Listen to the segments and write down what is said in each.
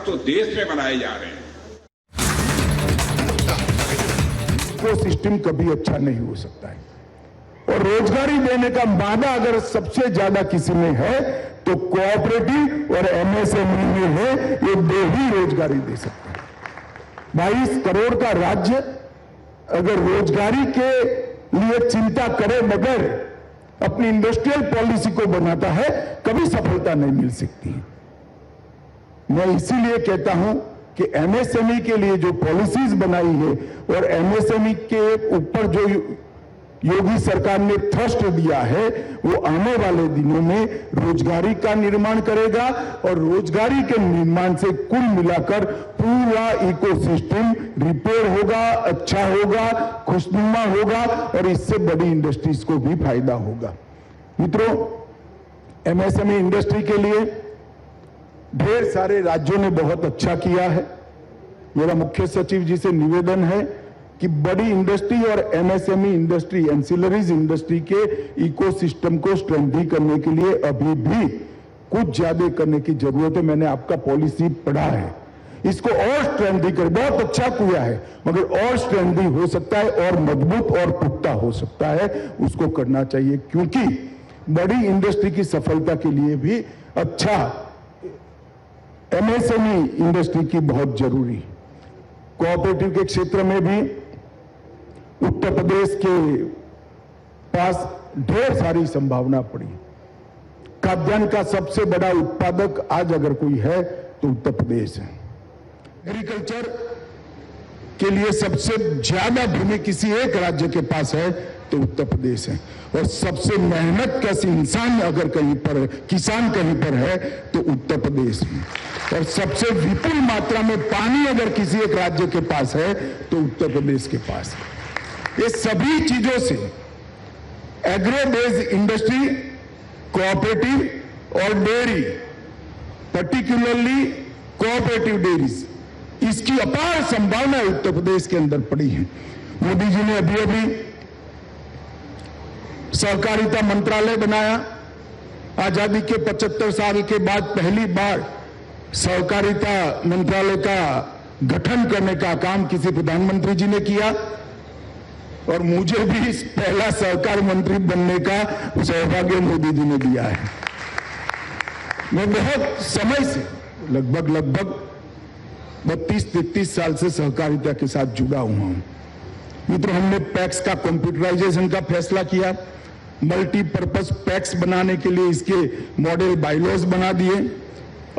तो देश में बनाए जा रहे हैं। वो सिस्टम कभी अच्छा नहीं हो सकता है और रोजगारी देने का वादा अगर सबसे ज्यादा किसी में है तो कोऑपरेटिव और एमएसएमई में है। ये दो ही रोजगारी दे सकते हैं। 22 करोड़ का राज्य अगर रोजगारी के लिए चिंता करे मगर अपनी इंडस्ट्रियल पॉलिसी को बनाता है कभी सफलता नहीं मिल सकती। मैं इसीलिए कहता हूं कि एमएसएमई के लिए जो पॉलिसीज बनाई है और एमएसएमई के ऊपर जो योगी सरकार ने थ्रस्ट दिया है वो आने वाले दिनों में रोजगारी का निर्माण करेगा और रोजगारी के निर्माण से कुल मिलाकर पूरा इकोसिस्टम रिपेयर होगा, अच्छा होगा, खुशनुमा होगा और इससे बड़ी इंडस्ट्रीज को भी फायदा होगा। मित्रों, एमएसएमई इंडस्ट्री के लिए ढेर सारे राज्यों ने बहुत अच्छा किया है। मेरा मुख्य सचिव जी से निवेदन है कि बड़ी इंडस्ट्री और एमएसएमई इंडस्ट्री, एंसिलरीज इंडस्ट्री के इकोसिस्टम को स्ट्रेंथन करने के लिए अभी भी कुछ ज्यादा करने की जरूरत है। मैंने आपका पॉलिसी पढ़ा है, इसको और स्ट्रेंथन कर, बहुत अच्छा किया है मगर और स्ट्रेंथन हो सकता है और मजबूत और पुख्ता हो सकता है, उसको करना चाहिए क्योंकि बड़ी इंडस्ट्री की सफलता के लिए भी अच्छा एमएसएमई इंडस्ट्री की बहुत जरूरी। कोऑपरेटिव के क्षेत्र में भी उत्तर प्रदेश के पास ढेर सारी संभावना पड़ी। खाद्यान्न का सबसे बड़ा उत्पादक आज अगर कोई है तो उत्तर प्रदेश है। एग्रीकल्चर के लिए सबसे ज्यादा भूमि किसी एक राज्य के पास है तो उत्तर प्रदेश है और सबसे मेहनत कश इंसान अगर कहीं पर है, किसान कहीं पर है तो उत्तर प्रदेश में, और सबसे विपुल मात्रा में पानी अगर किसी एक राज्य के पास है तो उत्तर प्रदेश के पास है। ये सभी चीजों से एग्रो बेस्ड इंडस्ट्री, कोऑपरेटिव और डेयरी, पर्टिकुलरली कोऑपरेटिव डेयरीज, इसकी अपार संभावना उत्तर प्रदेश के अंदर पड़ी है। मोदी जी ने अभी अभी सहकारिता मंत्रालय बनाया। आजादी के 75 साल के बाद पहली बार सहकारिता मंत्रालय का गठन करने का काम किसी प्रधानमंत्री जी ने किया और मुझे भी इस पहला सहकार मंत्री बनने का सौभाग्य मोदी जी ने दिया है। मैं बहुत समय से लगभग 32-33 साल से सहकारिता के साथ जुड़ा हुआ हूं। मित्रों, हमने पैक्स का कंप्यूटराइजेशन का फैसला किया, मल्टीपर्पज पैक्स बनाने के लिए इसके मॉडल बाइलॉज बना दिए।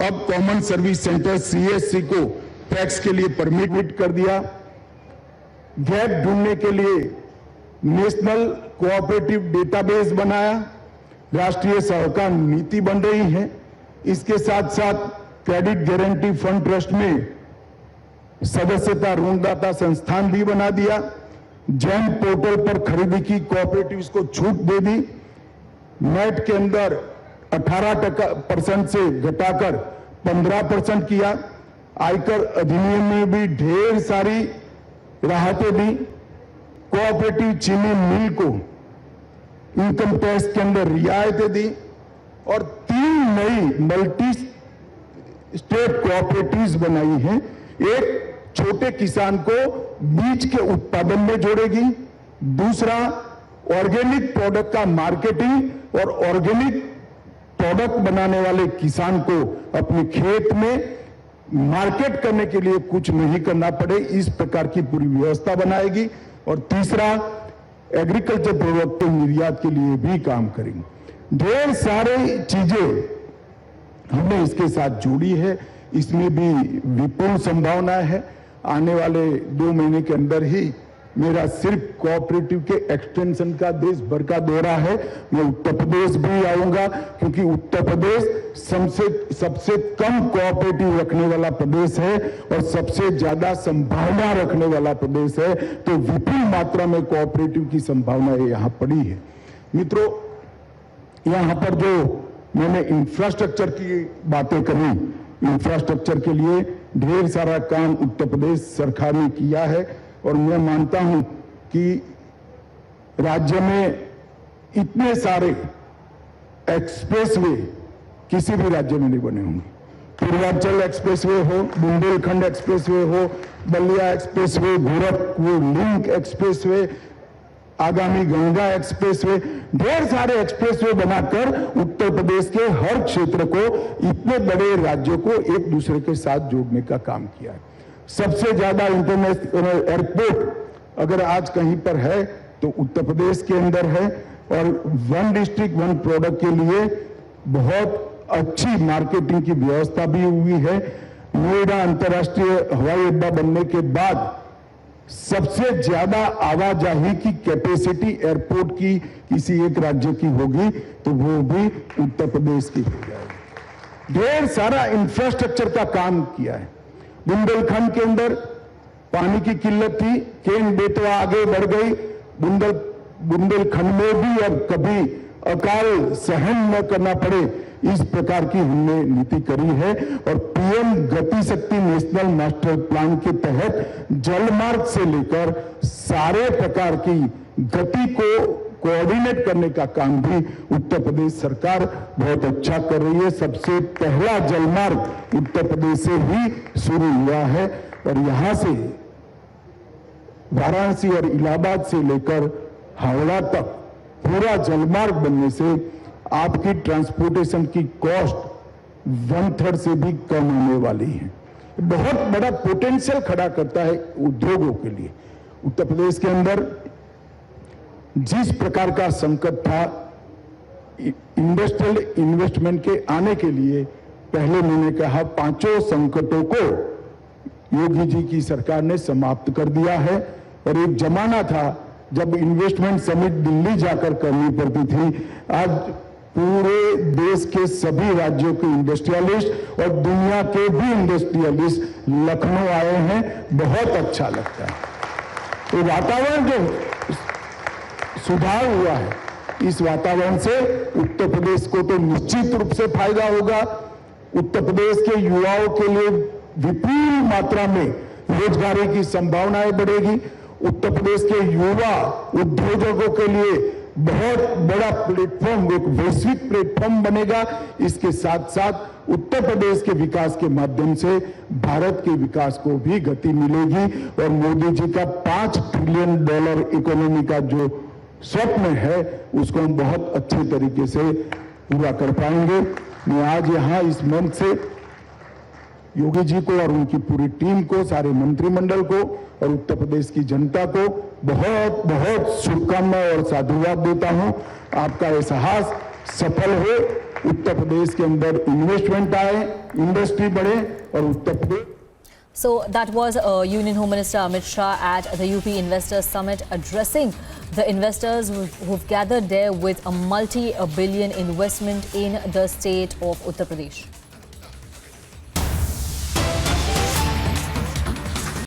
अब कॉमन सर्विस सेंटर सीएससी को पैक्स के लिए परमिट कर दिया। गैप ढूंढने के लिए नेशनल कोऑपरेटिव डेटाबेस बनाया। राष्ट्रीय सहकार नीति बन रही है। इसके साथ साथ क्रेडिट गारंटी फंड ट्रस्ट में सदस्यता ऋणदाता संस्थान भी बना दिया। जैम पोर्टल पर खरीदी की कोऑपरेटिव्स को छूट दे दी। नेट के अंदर 18% से घटाकर 15% किया। आयकर अधिनियम में भी ढेर सारी राहतें दी। कोऑपरेटिव चीनी मिल को इनकम टैक्स के अंदर रियायतें दी और 3 नई मल्टी स्टेट कोऑपरेटिव्स बनाई हैं। एक छोटे किसान को बीज के उत्पादन में जोड़ेगी, दूसरा ऑर्गेनिक प्रोडक्ट का मार्केटिंग और ऑर्गेनिक प्रोडक्ट बनाने वाले किसान को अपने खेत में मार्केट करने के लिए कुछ नहीं करना पड़े, इस प्रकार की पूरी व्यवस्था बनाएगी। और तीसरा एग्रीकल्चर प्रोडक्ट के निर्यात के लिए भी काम करेंगे। ढेर सारे चीजें हमने इसके साथ जोड़ी है। इसमें भी विपुल संभावना है। आने वाले 2 महीने के अंदर ही मेरा सिर्फ कोऑपरेटिव के एक्सटेंशन का देश भर का दौरा है। मैं उत्तर प्रदेश भी आऊंगा क्योंकि उत्तर प्रदेश सबसे कम कोऑपरेटिव रखने वाला प्रदेश है और सबसे ज्यादा संभावना रखने वाला प्रदेश है। तो विपुल मात्रा में कोऑपरेटिव की संभावना यहां पड़ी है। मित्रों, यहां पर जो मैंने इंफ्रास्ट्रक्चर की बातें करी, इंफ्रास्ट्रक्चर के लिए ढेर सारा काम उत्तर प्रदेश सरकार ने किया है और मैं मानता हूं कि राज्य में इतने सारे एक्सप्रेसवे किसी भी राज्य में नहीं बने होंगे। पूर्वांचल एक्सप्रेसवे हो, बुंदेलखंड एक्सप्रेसवे हो, Ballia expressway, Gorakhpur link expressway, आगामी गंगा एक्सप्रेसवे, ढेर सारे एक्सप्रेसवे बनाकर उत्तर प्रदेश के हर क्षेत्र को, इतने बड़े राज्यों को एक दूसरे के साथ जोड़ने का काम किया है। सबसे ज्यादा इंटरनेशनल एयरपोर्ट अगर आज कहीं पर है तो उत्तर प्रदेश के अंदर है, और वन डिस्ट्रिक्ट वन प्रोडक्ट के लिए बहुत अच्छी मार्केटिंग की व्यवस्था भी हुई है। नोएडा अंतर्राष्ट्रीय हवाई अड्डा बनने के बाद सबसे ज्यादा आवाजाही की कैपेसिटी एयरपोर्ट की किसी एक राज्य की होगी तो वो भी उत्तर प्रदेश की हो जाएगी। ढेर सारा इंफ्रास्ट्रक्चर का काम किया है। बुंदेलखंड के अंदर पानी की किल्लत थी, केन बेतवा आगे बढ़ गई, बुंदेलखंड में भी अब कभी अकाल सहन न करना पड़े, इस प्रकार की हमने नीति करी है। और पीएम गति शक्ति नेशनल मास्टर प्लान के तहत जलमार्ग से लेकर सारे प्रकार की गति को कोऑर्डिनेट करने का काम भी उत्तर प्रदेश सरकार बहुत अच्छा कर रही है। सबसे पहला जलमार्ग उत्तर प्रदेश से ही शुरू हुआ है, और यहां से वाराणसी और इलाहाबाद से लेकर हावड़ा तक पूरा जलमार्ग बनने से आपकी ट्रांसपोर्टेशन की कॉस्ट 1/3 से भी कम होने वाली है। बहुत बड़ा पोटेंशियल खड़ा करता है उद्योगों के लिए। उत्तर प्रदेश के अंदर जिस प्रकार का संकट था, इंडस्ट्रियल इन्वेस्टमेंट के आने के लिए पहले मैंने कहा 5 संकटों को योगी जी की सरकार ने समाप्त कर दिया है। और एक जमाना था जब इन्वेस्टमेंट समिट दिल्ली जाकर करनी पड़ती थी। आज पूरे देश के सभी राज्यों के इंडस्ट्रियलिस्ट और दुनिया के भी इंडस्ट्रियलिस्ट लखनऊ आए हैं, बहुत अच्छा लगता है। तो वातावरण जो सुधार हुआ है, इस वातावरण से उत्तर प्रदेश को तो निश्चित रूप से फायदा होगा। उत्तर प्रदेश के युवाओं के लिए विपुल मात्रा में रोजगारी की संभावनाएं बढ़ेगी। उत्तर प्रदेश के युवा उद्योजकों के लिए बहुत बड़ा प्लेटफॉर्म, एक वैश्विक प्लेटफॉर्म बनेगा। इसके साथ साथ उत्तर प्रदेश के विकास के माध्यम से भारत के विकास को भी गति मिलेगी, और मोदी जी का $5 ट्रिलियन इकोनॉमी का जो स्वप्न है उसको हम बहुत अच्छे तरीके से पूरा कर पाएंगे। मैं आज यहाँ इस मंच से योगी जी को और उनकी पूरी टीम को, सारे मंत्रिमंडल को और उत्तर प्रदेश की जनता को बहुत बहुत शुभकामनाएं और साधुवाद देता हूं। आपका ये साहस सफल हो, उत्तर प्रदेश के अंदर इन्वेस्टमेंट आए, इंडस्ट्री बढ़े और Uttar Pradesh. So that was Union Home Minister Amit Shah at the UP Investors Summit addressing the investors who've gathered there with a multi-billion investment in the state of Uttar Pradesh.